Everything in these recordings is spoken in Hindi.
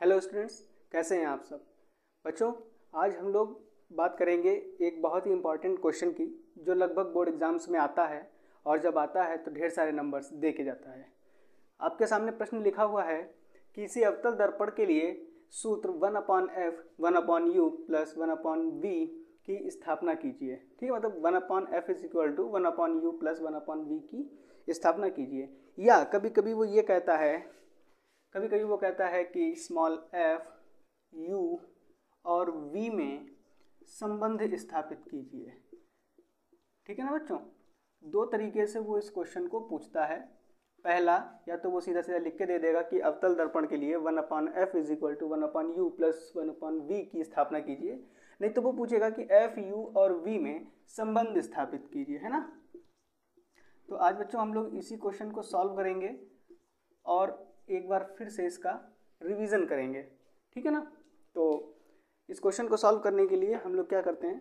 हेलो स्टूडेंट्स, कैसे हैं आप सब। बच्चों, आज हम लोग बात करेंगे एक बहुत ही इम्पॉर्टेंट क्वेश्चन की जो लगभग बोर्ड एग्जाम्स में आता है और जब आता है तो ढेर सारे नंबर्स दे के जाता है। आपके सामने प्रश्न लिखा हुआ है कि इसी अवतल दर्पण के लिए सूत्र 1/f 1/u प्लस 1/v की स्थापना कीजिए। ठीक है, मतलब 1/f is equal to 1/u plus 1/v की स्थापना कीजिए। या कभी कभी वो कहता है कि स्मॉल f u और v में संबंध स्थापित कीजिए। ठीक है ना बच्चों, दो तरीके से वो इस क्वेश्चन को पूछता है। पहला, या तो वो सीधा सीधा लिख के दे देगा कि अवतल दर्पण के लिए 1/f is equal to 1/u plus 1/v की स्थापना कीजिए। नहीं तो वो पूछेगा कि f u और v में संबंध स्थापित कीजिए, है ना। तो आज बच्चों हम लोग इसी क्वेश्चन को सॉल्व करेंगे और एक बार फिर से इसका रिवीजन करेंगे। ठीक है ना। तो इस क्वेश्चन को सॉल्व करने के लिए हम लोग क्या करते हैं,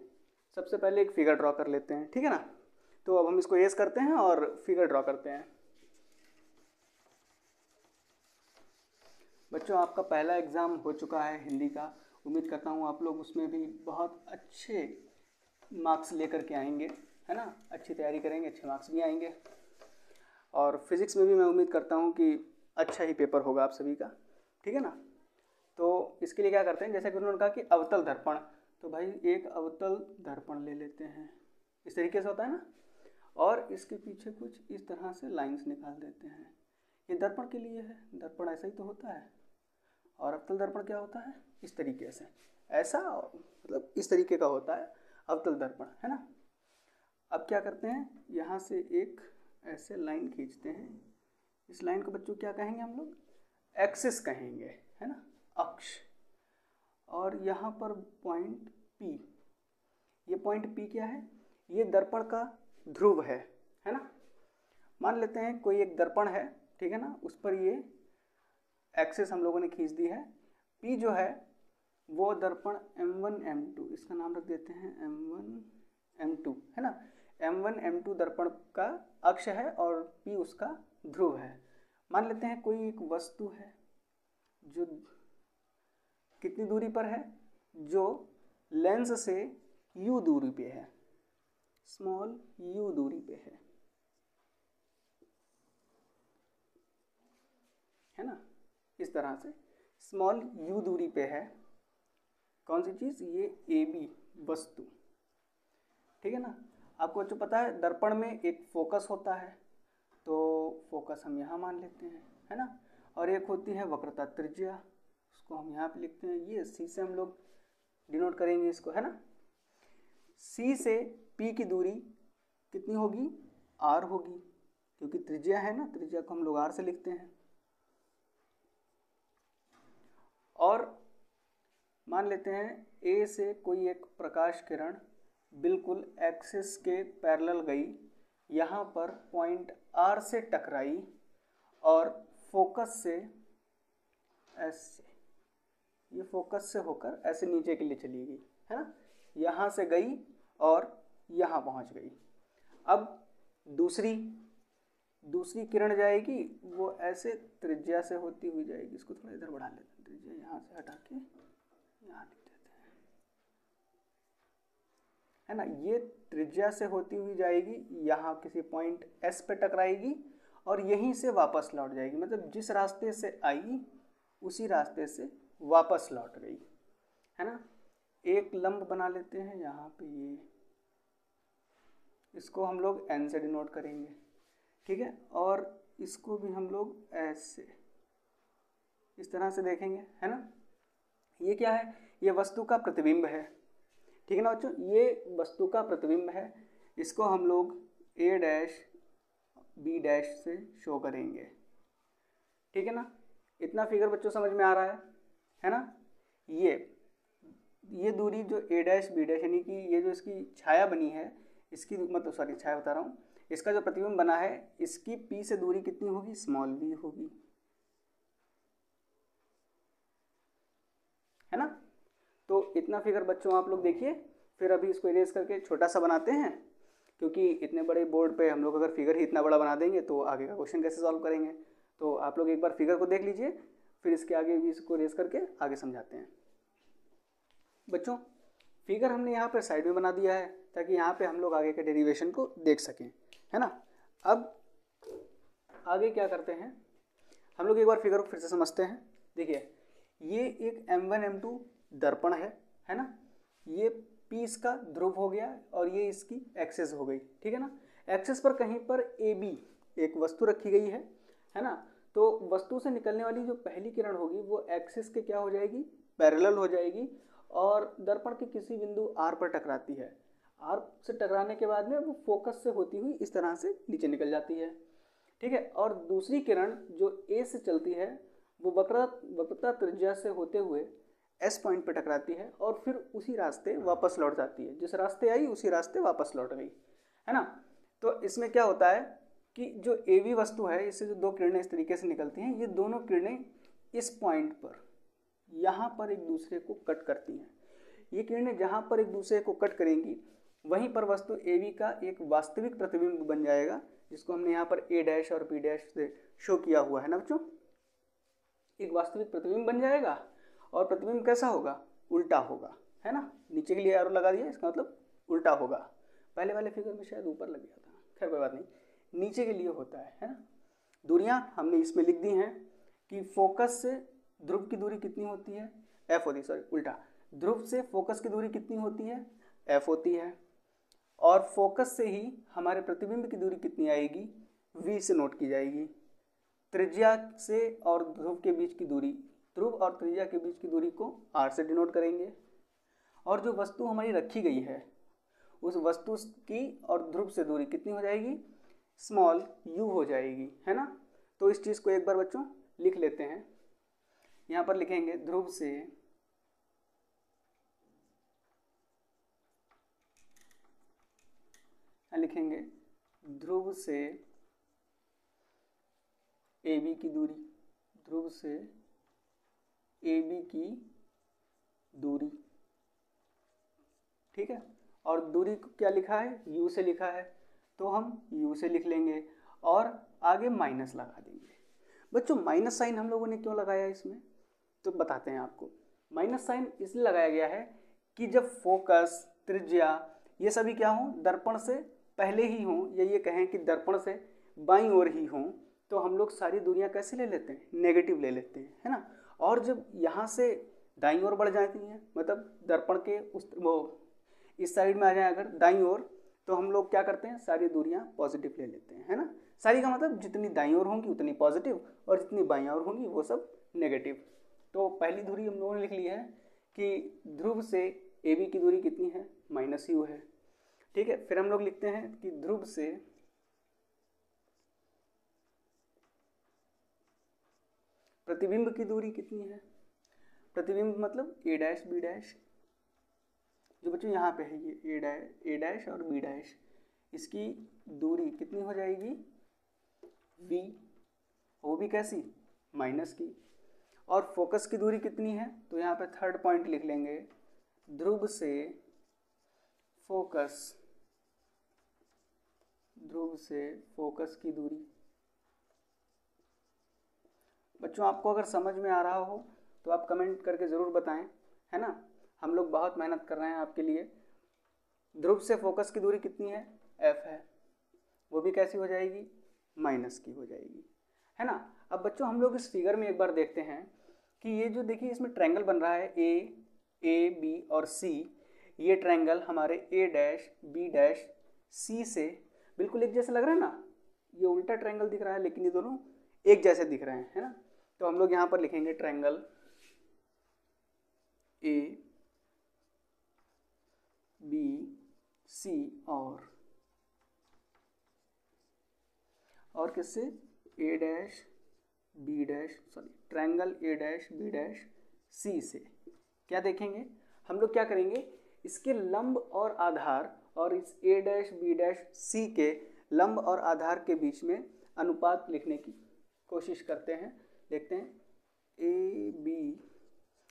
सबसे पहले एक फिगर ड्रॉ कर लेते हैं। ठीक है ना। तो अब हम इसको इरेज करते हैं और फिगर ड्रॉ करते हैं। बच्चों, आपका पहला एग्ज़ाम हो चुका है हिंदी का। उम्मीद करता हूँ आप लोग उसमें भी बहुत अच्छे मार्क्स लेकर के आएंगे, है ना। अच्छी तैयारी करेंगे, अच्छे मार्क्स भी आएंगे। और फिज़िक्स में भी मैं उम्मीद करता हूँ कि अच्छा ही पेपर होगा आप सभी का। ठीक है ना। तो इसके लिए क्या करते हैं, जैसे कि उन्होंने कहा कि अवतल दर्पण, तो भाई एक अवतल दर्पण ले लेते हैं। इस तरीके से होता है ना। और इसके पीछे कुछ इस तरह से लाइंस निकाल देते हैं। ये दर्पण के लिए है, दर्पण ऐसा ही तो होता है। और अवतल दर्पण क्या होता है, इस तरीके से, ऐसा मतलब इस तरीके का होता है अवतल दर्पण, है ना। अब क्या करते हैं, यहाँ से एक ऐसे लाइन खींचते हैं। इस लाइन को बच्चों क्या कहेंगे हम लोग, एक्सिस कहेंगे, है ना, अक्ष। और यहाँ पर पॉइंट P, ये पॉइंट P क्या है, ये दर्पण का ध्रुव है ना। मान लेते हैं कोई एक दर्पण है, ठीक है ना, उस पर ये एक्सिस हम लोगों ने खींच दी है। P जो है वो दर्पण M1 M2, इसका नाम रख देते हैं M1 M2, है ना। M1 M2 दर्पण का अक्ष है और P उसका ध्रुव है। मान लेते हैं कोई एक वस्तु है जो कितनी दूरी पर है, जो लेंस से u दूरी पे है, स्मॉल u दूरी पे है ना। इस तरह से स्मॉल u दूरी पे है कौन सी चीज़, ये AB वस्तु। ठीक है ना। आपको जो पता है दर्पण में एक फोकस होता है, तो फोकस हम यहाँ मान लेते हैं, है ना। और एक होती है वक्रता त्रिज्या, उसको हम यहाँ पे लिखते हैं, ये C से हम लोग डिनोट करेंगे इसको, है ना। C से P की दूरी कितनी होगी, R होगी, क्योंकि त्रिज्या है ना, त्रिज्या को हम लोग R से लिखते हैं। और मान लेते हैं A से कोई एक प्रकाश किरण बिल्कुल एक्सिस के पैरेलल गई, यहाँ पर पॉइंट R से टकराई और फोकस से ऐसे, ये फोकस से होकर ऐसे नीचे के लिए चली गई, है ना। यहाँ से गई और यहाँ पहुँच गई। अब दूसरी किरण जाएगी, वो ऐसे त्रिज्या से होती हुई जाएगी। इसको थोड़ा इधर बढ़ा लेते हैं, त्रिज्या यहाँ से हटा के यहाँ लिख देते हैं, है ना। ये त्रिज्या से होती हुई जाएगी, यहाँ किसी पॉइंट S पे टकराएगी और यहीं से वापस लौट जाएगी। मतलब जिस रास्ते से आई उसी रास्ते से वापस लौट गई, है ना। एक लंब बना लेते हैं यहाँ पे, ये इसको हम लोग N से डिनोट करेंगे, ठीक है। और इसको भी हम लोग ऐसे इस तरह से देखेंगे, है ना। ये क्या है, ये वस्तु का प्रतिबिंब है, ठीक है ना बच्चों। ये वस्तु का प्रतिबिंब है, इसको हम लोग A डैश B डैश से शो करेंगे, ठीक है ना। इतना फिगर बच्चों समझ में आ रहा है ना। ये दूरी जो A डैश B डैश, यानी कि ये जो इसकी छाया बनी है, इसकी मतलब सॉरी छाया बता रहा हूँ, इसका जो प्रतिबिंब बना है, इसकी P से दूरी कितनी होगी, स्मॉल v होगी, है ना। तो इतना फिगर बच्चों आप लोग देखिए। फिर अभी इसको इरेज करके छोटा सा बनाते हैं, क्योंकि इतने बड़े बोर्ड पे हम लोग अगर फिगर ही इतना बड़ा बना देंगे तो आगे का क्वेश्चन कैसे सॉल्व करेंगे। तो आप लोग एक बार फिगर को देख लीजिए, फिर इसके आगे भी इसको रेस करके आगे समझाते हैं। बच्चों फिगर हमने यहाँ पर साइड में बना दिया है ताकि यहाँ पे हम लोग आगे के डेरिवेशन को देख सकें, है ना। अब आगे क्या करते हैं हम लोग, एक बार फिगर को फिर से समझते हैं। देखिए ये एक M1 M2 दर्पण है ना। ये P इसका ध्रुव हो गया और ये इसकी एक्सिस हो गई, ठीक है ना। एक्सिस पर कहीं पर AB एक वस्तु रखी गई है ना। तो वस्तु से निकलने वाली जो पहली किरण होगी वो एक्सिस के क्या हो जाएगी, पैरेलल हो जाएगी और दर्पण के किसी बिंदु R पर टकराती है। R से टकराने के बाद में वो फोकस से होती हुई इस तरह से नीचे निकल जाती है, ठीक है। और दूसरी किरण जो A से चलती है वो वक्रता त्रिज्या से होते हुए S पॉइंट पर टकराती है और फिर उसी रास्ते वापस लौट जाती है। जिस रास्ते आई उसी रास्ते वापस लौट गई, है ना। तो इसमें क्या होता है कि जो AB वस्तु है, इससे जो दो किरणें इस तरीके से निकलती हैं, ये दोनों किरणें इस पॉइंट पर यहाँ पर एक दूसरे को कट करती हैं। ये किरणें जहाँ पर एक दूसरे को कट करेंगी वहीं पर वस्तु AB का एक वास्तविक प्रतिबिंब बन जाएगा, जिसको हमने यहाँ पर A' और B' से शो किया हुआ है ना बच्चों। एक वास्तविक प्रतिबिंब बन जाएगा और प्रतिबिंब कैसा होगा, उल्टा होगा, है ना। नीचे के लिए एरो लगा दिया, इसका मतलब उल्टा होगा। पहले वाले फिगर में शायद ऊपर लग गया था, खैर कोई बात नहीं, नीचे के लिए होता है ना। दूरियां हमने इसमें लिख दी हैं कि फोकस से ध्रुव की दूरी कितनी होती है, F होती है, सॉरी उल्टा, ध्रुव से फोकस की दूरी कितनी होती है, F होती है। और फोकस से ही हमारे प्रतिबिंब की दूरी कितनी आएगी, V से नोट की जाएगी। त्रिज्या से और ध्रुव के बीच की दूरी, ध्रुव और त्रिज्या के बीच की दूरी को R से डिनोट करेंगे। और जो वस्तु हमारी रखी गई है उस वस्तु की और ध्रुव से दूरी कितनी हो जाएगी, स्मॉल u हो जाएगी, है ना। तो इस चीज़ को एक बार बच्चों लिख लेते हैं। यहाँ पर लिखेंगे ध्रुव से लिखेंगे ध्रुव से AB की दूरी, ध्रुव से AB की दूरी, ठीक है। और दूरी को क्या लिखा है, u से लिखा है, तो हम u से लिख लेंगे और आगे माइनस लगा देंगे। बच्चों माइनस साइन हम लोगों ने क्यों लगाया इसमें, तो बताते हैं आपको। माइनस साइन इसलिए लगाया गया है कि जब फोकस, त्रिज्या ये सभी क्या हों, दर्पण से पहले ही हों, या ये कहें कि दर्पण से बाईं ओर ही हों, तो हम लोग सारी दूरियां कैसे ले लेते हैं, नेगेटिव ले लेते हैं, है ना। और जब यहाँ से दाईं ओर बढ़ जाती हैं, मतलब दर्पण के उस वो इस साइड में आ जाए अगर दाईं ओर, तो हम लोग क्या करते हैं, सारी दूरियां पॉजिटिव ले लेते हैं, है ना। सारी का मतलब जितनी दाईं ओर होंगी उतनी पॉजिटिव और जितनी बाईं ओर होंगी वो सब नेगेटिव। तो पहली दूरी हम लोगों ने लिख ली है कि ध्रुव से AB की दूरी कितनी है, -u है, ठीक है। फिर हम लोग लिखते हैं कि ध्रुव से प्रतिबिंब की दूरी कितनी है, प्रतिबिंब मतलब A' B', जो बच्चों यहाँ पे है ये A' और B', इसकी दूरी कितनी हो जाएगी, V, वो भी कैसी, माइनस की। और फोकस की दूरी कितनी है, तो यहाँ पे थर्ड पॉइंट लिख लेंगे, ध्रुव से फोकस, ध्रुव से फोकस की दूरी। बच्चों आपको अगर समझ में आ रहा हो तो आप कमेंट करके ज़रूर बताएं, है ना। हम लोग बहुत मेहनत कर रहे हैं आपके लिए। ध्रुव से फोकस की दूरी कितनी है, F है, वो भी कैसी हो जाएगी, माइनस की हो जाएगी, है ना। अब बच्चों हम लोग इस फिगर में एक बार देखते हैं कि ये जो देखिए इसमें ट्रायंगल बन रहा है A, B और C, ये ट्रायंगल हमारे A' B' C से बिल्कुल एक जैसे लग रहा है ना। ये उल्टा ट्रायंगल दिख रहा है लेकिन ये दोनों एक जैसे दिख रहे हैं, है ना। तो हम लोग यहाँ पर लिखेंगे ट्रायंगल A B C और किससे, A' B' sorry triangle A' B' C से क्या देखेंगे हम लोग, क्या करेंगे, इसके लंब और आधार और इस A' B' C के लंब और आधार के बीच में अनुपात लिखने की कोशिश करते हैं। देखते हैं ए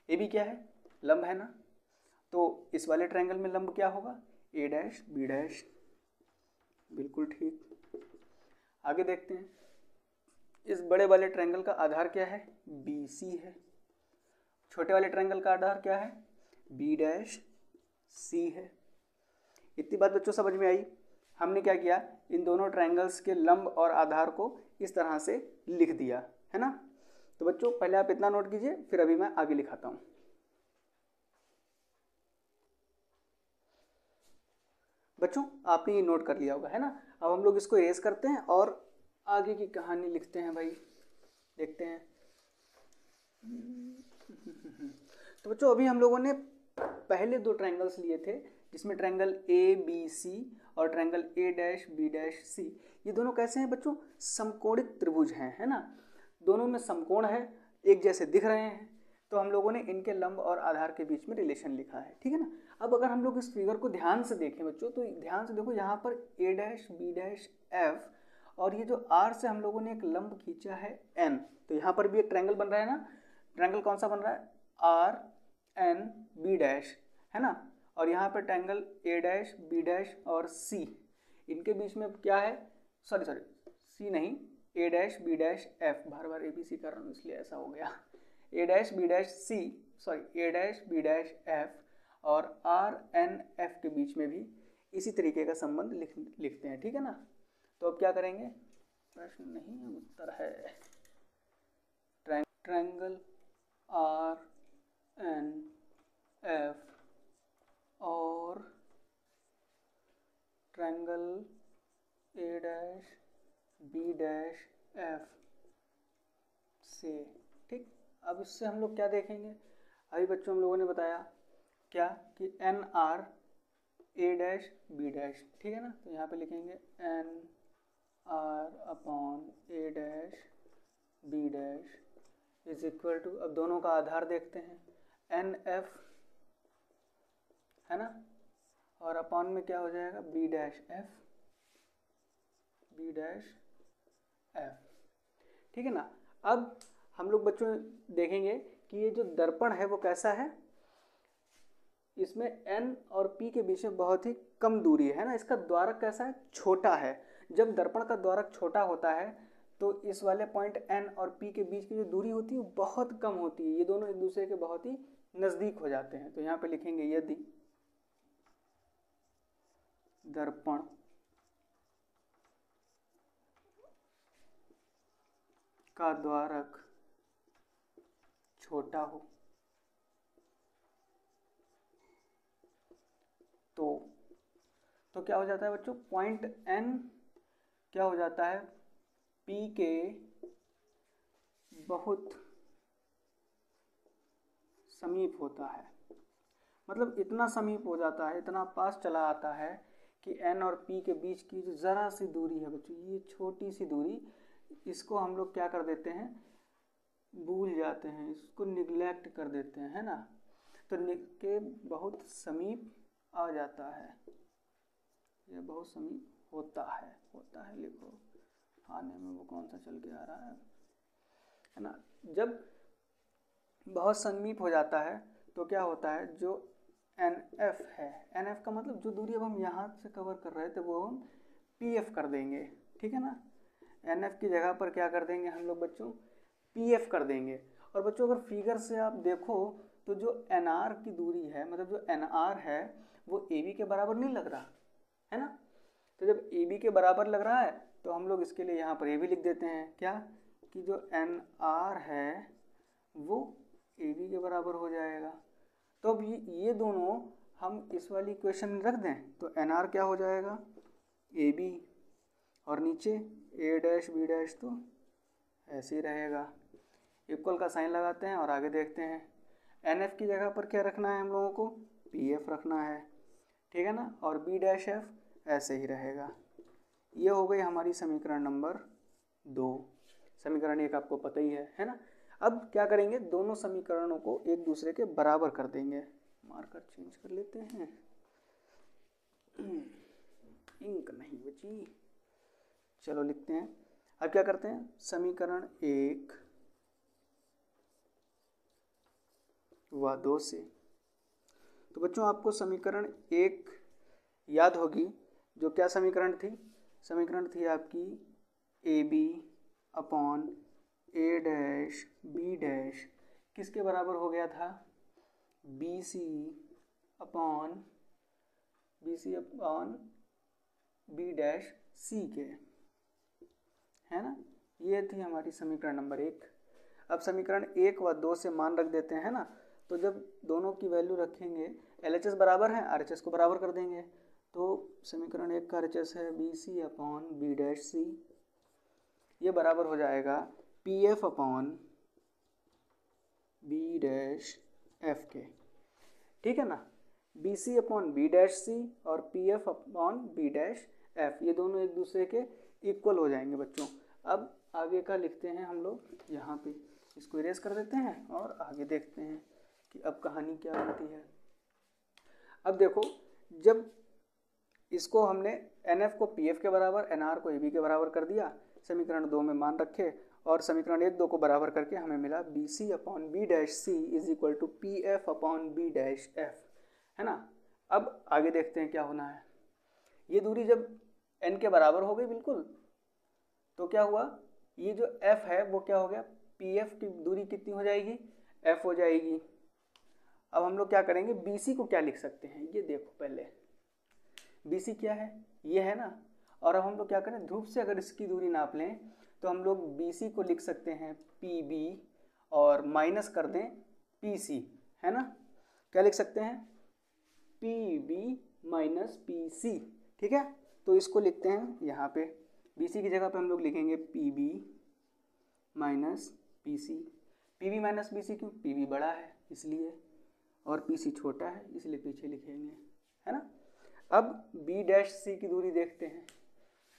बी क्या है, लंब है ना, तो इस वाले ट्रायंगल में लंब क्या होगा, A' B', बिल्कुल ठीक। आगे देखते हैं, इस बड़े वाले ट्रायंगल का आधार क्या है, बी सी है। छोटे वाले ट्रायंगल का आधार क्या है, बी डैश सी है। इतनी बात बच्चों समझ में आई। हमने क्या किया, इन दोनों ट्रायंगल्स के लंब और आधार को इस तरह से लिख दिया है ना। तो बच्चों पहले आप इतना नोट कीजिए, फिर अभी मैं आगे लिखाता हूँ। बच्चों आपने ये नोट कर लिया होगा है ना। अब हम लोग इसको इरेज करते हैं और आगे की कहानी लिखते हैं भाई, देखते हैं। तो बच्चों अभी हम लोगों ने पहले दो ट्रायंगल्स लिए थे, जिसमें ट्रायंगल ए बी सी और triangle A dash B dash C, ये दोनों कैसे हैं बच्चों, समकोणिक त्रिभुज हैं है ना। दोनों में समकोण है, एक जैसे दिख रहे हैं, तो हम लोगों ने इनके लंब और आधार के बीच में रिलेशन लिखा है, ठीक है ना। अब अगर हम लोग इस फिगर को ध्यान से देखें बच्चों, तो ध्यान से देखो यहाँ पर ए डैश बी डैश एफ, और ये जो आर से हम लोगों ने एक लंब खींचा है एन, तो यहाँ पर भी एक ट्रायंगल बन रहा है ना। ट्रायंगल कौन सा बन रहा है, आर एन बी डैश है ना। और यहाँ पर triangle A dash B dash और सी, इनके बीच में क्या है, सॉरी सी नहीं, A dash B dash F, बार बार ए बी सी कर रहा हूँ इसलिए ऐसा हो गया। A dash B dash C, sorry A dash B dash F और आर एन एफ के बीच में भी इसी तरीके का संबंध लिखते हैं, ठीक है ना। तो अब क्या करेंगे, प्रश्न नहीं है उत्तर है। ट्रायंगल आर एन एफ और triangle A dash B dash F से, ठीक। अब इससे हम लोग क्या देखेंगे, अभी बच्चों हम लोगों ने बताया क्या कि N R A dash B dash, ठीक है ना। तो यहाँ पे लिखेंगे N R upon A dash B dash is equal to, अब दोनों का आधार देखते हैं, एन एफ है ना, और अपॉन में क्या हो जाएगा, B dash F, B dash F, ठीक है ना। अब हम लोग बच्चों देखेंगे कि ये जो दर्पण है वो कैसा है, इसमें n और p के बीच में बहुत ही कम दूरी है ना। इसका द्वारक कैसा है, छोटा है। जब दर्पण का द्वारक छोटा होता है तो इस वाले पॉइंट n और p के बीच की जो दूरी होती है वो बहुत कम होती है, ये दोनों एक दूसरे के बहुत ही नज़दीक हो जाते हैं। तो यहाँ पे लिखेंगे यदि दर्पण का द्वारक छोटा हो तो क्या हो जाता है बच्चों, पॉइंट n क्या हो जाता है, p के बहुत समीप होता है। मतलब इतना समीप हो जाता है, इतना पास चला आता है कि n और p के बीच की जो ज़रा सी दूरी है बच्चों, ये छोटी सी दूरी, इसको हम लोग क्या कर देते हैं, भूल जाते हैं, इसको निगलेक्ट कर देते हैं है ना। तो के बहुत समीप आ जाता है, यह बहुत समीप होता है लिखो, आने में वो कौन सा चल के आ रहा है ना। जब बहुत समीप हो जाता है तो क्या होता है, जो एन एफ है, एन एफ का मतलब जो दूरी अब हम यहाँ से कवर कर रहे थे वो हम पी एफ कर देंगे, ठीक है ना। एन एफ की जगह पर क्या कर देंगे हम लोग बच्चों, पी एफ कर देंगे। और बच्चों अगर फिगर से आप देखो तो जो एन आर की दूरी है, मतलब जो एन आर है वो ए बी के बराबर नहीं लग रहा है ना। तो जब ए बी के बराबर लग रहा है तो हम लोग इसके लिए यहाँ पर ए बी लिख देते हैं, क्या कि जो एन आर है वो ए बी के बराबर हो जाएगा। तो अब ये दोनों हम इस वाली इक्वेशन में रख दें तो एन आर क्या हो जाएगा, ए बी, और नीचे ए डैश बी डैश तो ऐसे ही रहेगा। इक्वल का साइन लगाते हैं और आगे देखते हैं। एन एफ की जगह पर क्या रखना है हम लोगों को, पी एफ रखना है, ठीक है ना। और बी डैश एफ ऐसे ही रहेगा। ये हो गई हमारी समीकरण नंबर 2। समीकरण 1 आपको पता ही है ना। अब क्या करेंगे, दोनों समीकरणों को एक दूसरे के बराबर कर देंगे। मार्कर चेंज कर लेते हैं, इंक नहीं बची, चलो लिखते हैं। अब क्या करते हैं, समीकरण 1 व 2 से, तो बच्चों आपको समीकरण 1 याद होगी, जो क्या समीकरण थी, समीकरण थी आपकी A B upon A dash B dash किसके बराबर हो गया था, B C upon B dash C के, है ना। ये थी हमारी समीकरण नंबर 1। अब समीकरण 1 व 2 से मान रख देते हैं ना, तो जब दोनों की वैल्यू रखेंगे LHS बराबर है, RHS को बराबर कर देंगे। तो समीकरण 1 का RHS है B C upon B dash C, ये बराबर हो जाएगा P F upon B dash F के, ठीक है ना। B C upon B dash C और P F upon B dash F, ये दोनों एक दूसरे के इक्वल हो जाएंगे बच्चों। अब आगे का लिखते हैं हम लोग यहाँ पे, इसको इरेज कर देते हैं और आगे देखते हैं कि अब कहानी क्या बनती है। अब देखो, जब इसको हमने NF को PF के बराबर, NR को AB के बराबर कर दिया, समीकरण 2 में मान रखे और समीकरण 1 2 को बराबर करके हमें मिला BC upon B dash C is equal to PF upon B dash F, है ना। अब आगे देखते हैं क्या होना है। ये दूरी जब N के बराबर हो गई बिल्कुल, तो क्या हुआ, ये जो F है वो क्या हो गया, PF की दूरी कितनी हो जाएगी, F हो जाएगी। अब हम लोग क्या करेंगे, BC को क्या लिख सकते हैं, ये देखो पहले BC क्या है, ये है ना। और अब हम लोग क्या करें, ध्रुव से अगर इसकी दूरी नाप लें तो हम लोग BC को लिख सकते हैं PB और माइनस कर दें PC, है ना। क्या लिख सकते हैं, PB माइनस PC, ठीक है। तो इसको लिखते हैं यहाँ पे, BC की जगह पे हम लोग लिखेंगे PB minus PC। PB minus BC क्यों, PB बड़ा है इसलिए, और PC छोटा है इसलिए पीछे लिखेंगे, है ना। अब B डैश C की दूरी देखते हैं,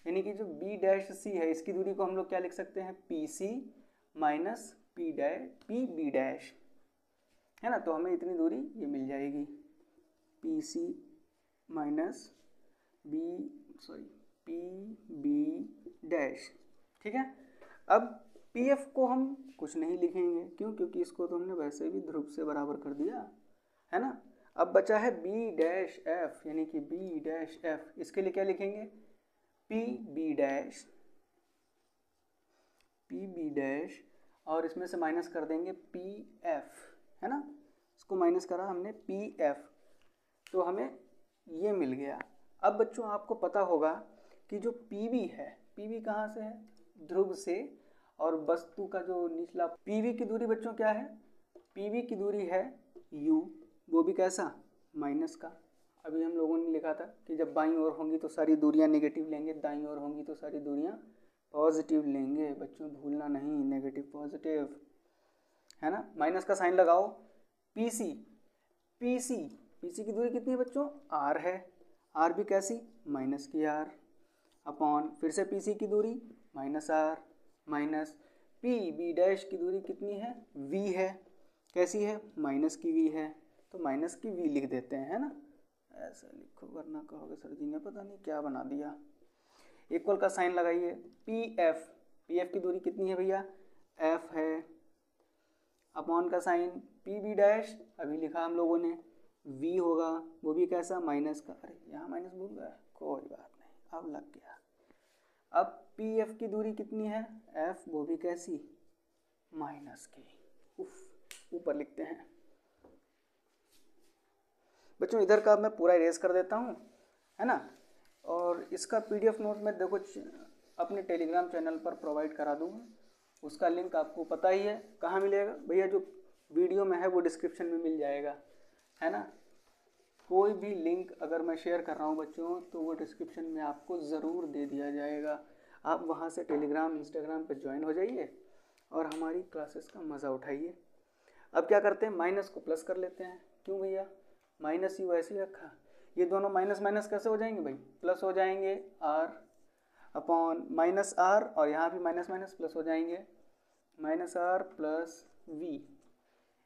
यानी कि जो B डैश C है इसकी दूरी को हम लोग क्या लिख सकते हैं, PC माइनस PB डैश, है ना। तो हमें इतनी दूरी ये मिल जाएगी, PC माइनस PB डैश, ठीक है। अब PF को हम कुछ नहीं लिखेंगे, क्यों, क्योंकि इसको तो हमने वैसे भी ध्रुव से बराबर कर दिया, है ना। अब बचा है B डैश F, यानी कि B डैश F, इसके लिए क्या लिखेंगे, PB डैश और इसमें से माइनस कर देंगे PF, है ना। इसको माइनस करा हमने PF, तो हमें ये मिल गया। अब बच्चों आपको पता होगा कि जो PB है, PB कहाँ से है, ध्रुव से, और वस्तु का जो निचला PB की दूरी बच्चों क्या है, PB की दूरी है U, वो भी कैसा, माइनस का। अभी हम लोगों ने लिखा था कि जब बाईं ओर होंगी तो सारी दूरियां नेगेटिव लेंगे, दाईं ओर होंगी तो सारी दूरियां पॉजिटिव लेंगे, बच्चों भूलना नहीं, नेगेटिव पॉजिटिव, है ना। माइनस का साइन लगाओ। PC की दूरी कितनी है बच्चों, R है, R भी कैसी, माइनस की R, अपॉन फिर से PC की दूरी minus R minus PB dash की दूरी कितनी है, V है, कैसी है, माइनस की V है, तो माइनस की V लिख देते हैं, है ना। ऐसा लिखो वरना कहोगे सर जी ने पता नहीं क्या बना दिया। इक्वल का साइन लगाइए। PF की दूरी कितनी है भैया, F है, अपॉन का साइन PB डैश अभी लिखा हम लोगों ने, V होगा, वो भी कैसा, माइनस का, अरे यहाँ माइनस भूल गया, कोई बात नहीं, अब लग गया। अब PF की दूरी कितनी है, F, वो भी कैसी, माइनस की, ऊपर लिखते हैं बच्चों। इधर का मैं पूरा इरेज कर देता हूँ, है ना। और इसका PDF नोट मैं देखो अपने टेलीग्राम चैनल पर प्रोवाइड करा दूँगा, उसका लिंक आपको पता ही है कहाँ मिलेगा भैया, जो वीडियो में है वो डिस्क्रिप्शन में मिल जाएगा, है ना। कोई भी लिंक अगर मैं शेयर कर रहा हूँ बच्चों तो वो डिस्क्रिप्शन में आपको ज़रूर दे दिया जाएगा। आप वहाँ से टेलीग्राम इंस्टाग्राम पर ज्वाइन हो जाइए और हमारी क्लासेस का मज़ा उठाइए। अब क्या करते हैं, माइनस को प्लस कर लेते हैं, क्यों भैया, माइनस ही वैसे ही रखा, ये दोनों माइनस माइनस कैसे हो जाएंगे भाई, प्लस हो जाएंगे, R अपॉन माइनस R, और यहाँ भी माइनस माइनस प्लस हो जाएंगे, minus R plus V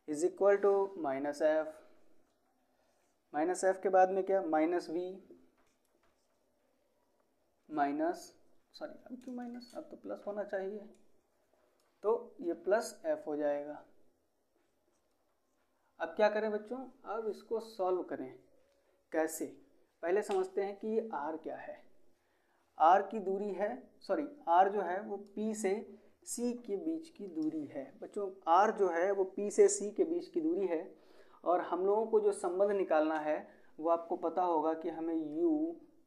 is equal to minus F, minus F के बाद में क्या, माइनस V माइनस, सॉरी अब क्यों माइनस, अब तो प्लस होना चाहिए, तो ये प्लस F हो जाएगा। अब क्या करें बच्चों, अब इसको सॉल्व करें, कैसे, पहले समझते हैं कि ये R क्या है। R की दूरी है, सॉरी R जो है वो P से सी के बीच की दूरी है। बच्चों आर जो है वो पी से सी के बीच की दूरी है, और हम लोगों को जो संबंध निकालना है वो आपको पता होगा कि हमें यू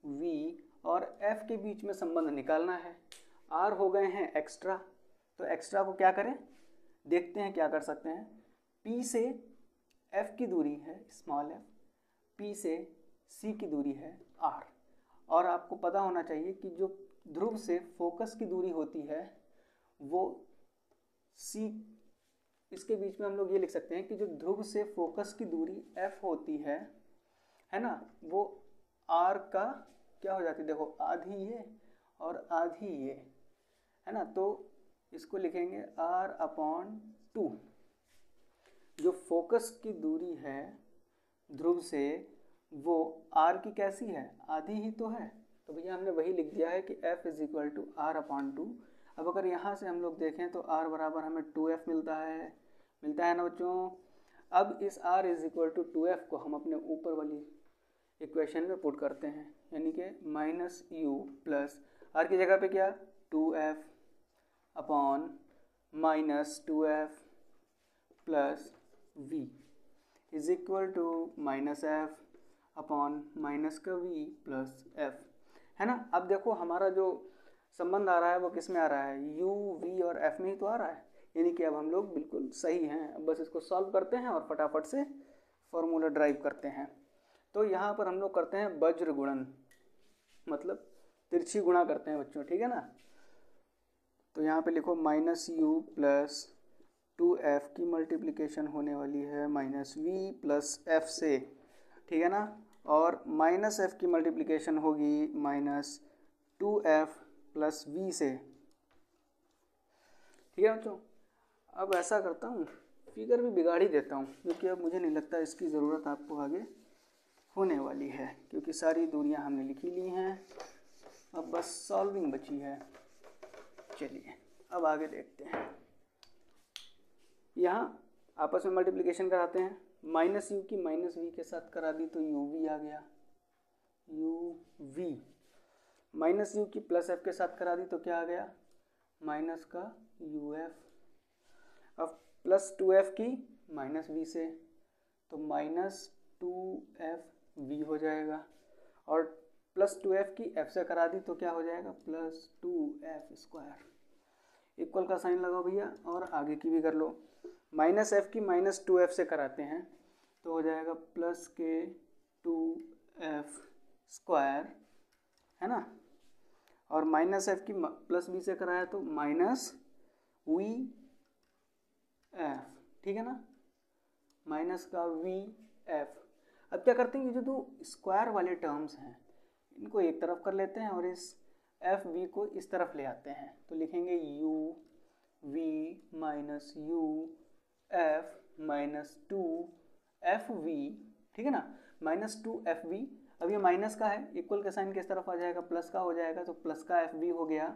वी और एफ के बीच में संबंध निकालना है। आर हो गए हैं एक्स्ट्रा, तो एक्स्ट्रा को क्या करें, देखते हैं क्या कर सकते हैं। पी से एफ की दूरी है स्मॉल एफ, पी से सी की दूरी है आर, और आपको पता होना चाहिए कि जो ध्रुव से फोकस की दूरी होती है वो सी, इसके बीच में हम लोग ये लिख सकते हैं कि जो ध्रुव से फोकस की दूरी एफ होती है ना, वो आर का क्या हो जाती है, देखो आधी ये और आधी ये, है ना। तो इसको लिखेंगे आर अपॉन 2। जो फोकस की दूरी है ध्रुव से वो आर की कैसी है, आधी ही तो है, तो भैया हमने वही लिख दिया है कि F is equal to R upon 2। अब अगर यहाँ से हम लोग देखें तो R बराबर हमें 2F मिलता है ना बच्चों। अब इस R is equal to 2F को हम अपने ऊपर वाली इक्वेशन में पुट करते हैं, यानी कि माइनस यू प्लस आर की जगह पे क्या 2F upon minus 2F plus V is equal to minus F upon minus का V प्लस एफ, है ना। अब देखो हमारा जो संबंध आ रहा है वो किस में आ रहा है, U V और F में ही तो आ रहा है, यानी कि अब हम लोग बिल्कुल सही हैं। अब बस इसको सॉल्व करते हैं और फटाफट से फॉर्मूला ड्राइव करते हैं। तो यहाँ पर हम लोग करते हैं वज्र गुणन, मतलब तिरछी गुणा करते हैं बच्चों, ठीक है ना। तो यहाँ पे लिखो माइनस यू प्लस 2F की मल्टीप्लिकेशन होने वाली है माइनस V प्लस F से, ठीक है ना, और माइनस F की मल्टीप्लिकेशन होगी माइनस 2F प्लस V से, ठीक है बच्चों। अब ऐसा करता हूँ, फिगर भी बिगाड़ ही देता हूँ, क्योंकि अब मुझे नहीं लगता इसकी ज़रूरत आपको आगे होने वाली है, क्योंकि सारी दूरियां हमने लिखी ली हैं। अब बस सॉल्विंग बची है। चलिए अब आगे देखते हैं। यहाँ आपस में मल्टीप्लिकेशन कराते हैं, माइनस यू की माइनस वी के साथ करा दी तो यू वी आ गया, यू वी। माइनस यू की प्लस एफ के साथ करा दी तो क्या आ गया, माइनस का यू एफ। अब प्लस 2F की माइनस वी से तो माइनस 2F वी हो जाएगा, और प्लस 2F की F से करा दी तो क्या हो जाएगा, प्लस 2F स्क्वायर। इक्वल का साइन लगाओ भैया और आगे की भी कर लो। माइनस F की माइनस 2F से कराते हैं तो हो जाएगा प्लस के 2F स्क्वायर, है ना, और माइनस F की प्लस B से कराया तो माइनस वी एफ, ठीक है ना, माइनस का वी एफ। अब क्या करते हैं, ये जो दो स्क्वायर वाले टर्म्स हैं इनको एक तरफ कर लेते हैं और इस एफ वी को इस तरफ ले आते हैं, तो लिखेंगे U V minus U F minus 2F V, ठीक है ना, माइनस 2F वी। अब ये माइनस का है, इक्वल का साइन किस तरफ आ जाएगा, प्लस का हो जाएगा, तो प्लस का एफ वी हो गया,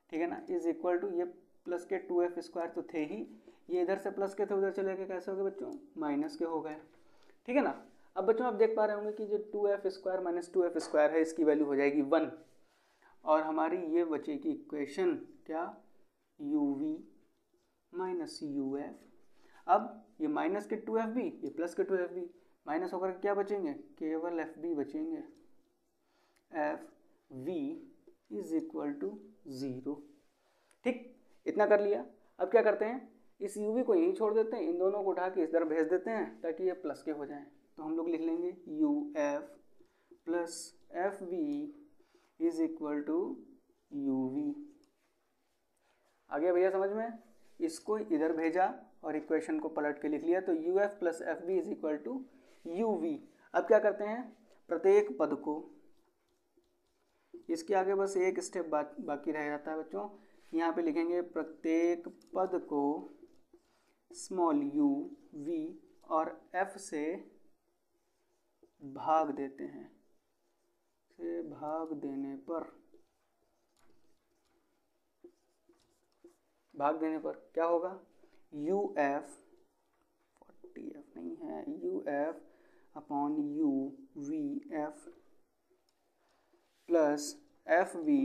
ठीक है ना, इज इक्वल टू ये प्लस के 2F स्क्वायर तो थे ही, ये इधर से प्लस के थे उधर चले गए, कैसे हो गए बच्चों, माइनस के हो गए, ठीक है ना। अब बच्चों आप देख पा रहे होंगे कि जो 2F square minus 2F square है इसकी वैल्यू हो जाएगी 1, और हमारी ये बचेगी इक्वेशन क्या, U V minus U F. अब ये माइनस के 2F भी, ये प्लस के 2F भी माइनस होकर क्या बचेंगे, केवल एफ बी बचेंगे, F V is equal to 0, ठीक, इतना कर लिया। अब क्या करते हैं, इस यू वी को यहीं छोड़ देते हैं, इन दोनों को उठा के इस तरफ भेज देते हैं ताकि ये प्लस के हो जाएं, तो हम लोग लिख लेंगे U F plus F V is equal to U V. आ गया भैया समझ में, इसको इधर भेजा और इक्वेशन को पलट के लिख लिया, तो U F plus F B is equal to U V. अब क्या करते हैं, प्रत्येक पद को, इसके आगे बस एक स्टेप बाकी रह जाता है बच्चों, यहाँ पे लिखेंगे प्रत्येक पद को स्मॉल यू वी और एफ से भाग देते हैं, से भाग देने पर क्या होगा, यू एफ 40F नहीं है, U F upon U V F plus F V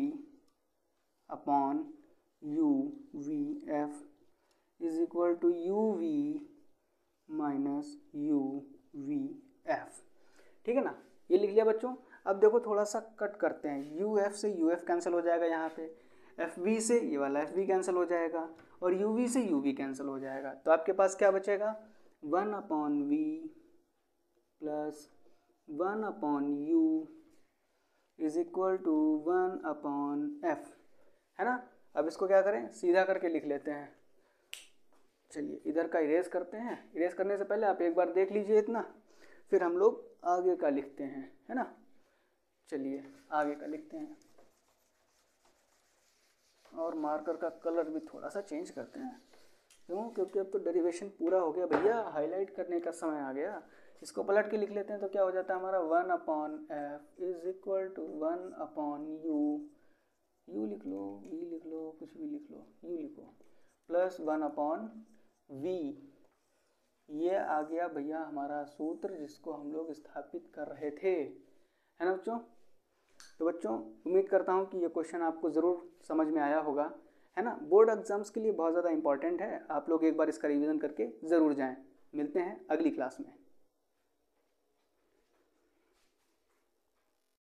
upon U V F is equal to U V minus U V F. ठीक है ना, ये लिख लिया बच्चों। अब देखो थोड़ा सा कट करते हैं, यू एफ से यू एफ कैंसिल हो जाएगा यहाँ पे, एफ वी से ये वाला एफ वी कैंसिल हो जाएगा और यू वी से यू वी कैंसिल हो जाएगा। तो आपके पास क्या बचेगा, 1/v plus 1/u is equal to 1/f, है ना। अब इसको क्या करें, सीधा करके लिख लेते हैं। चलिए इधर का इरेज करते हैं। इरेज करने से पहले आप एक बार देख लीजिए इतना, फिर हम लोग आगे का लिखते हैं, है ना। चलिए आगे का लिखते हैं और मार्कर का कलर भी थोड़ा सा चेंज करते हैं। क्यों, क्योंकि अब तो डेरिवेशन पूरा हो गया भैया, हाईलाइट करने का समय आ गया। इसको पलट के लिख लेते हैं तो क्या हो जाता है हमारा, 1/f is equal to 1/u, you लिख लो, वी लिख लो, कुछ भी लिख लो, यू लिखो, प्लस 1/v। ये आ गया भैया हमारा सूत्र जिसको हम लोग स्थापित कर रहे थे, है ना बच्चों। तो बच्चों उम्मीद करता हूँ कि ये क्वेश्चन आपको ज़रूर समझ में आया होगा, है ना। बोर्ड एग्जाम्स के लिए बहुत ज़्यादा इंपॉर्टेंट है, आप लोग एक बार इसका रिवीजन करके ज़रूर जाएं। मिलते हैं अगली क्लास में।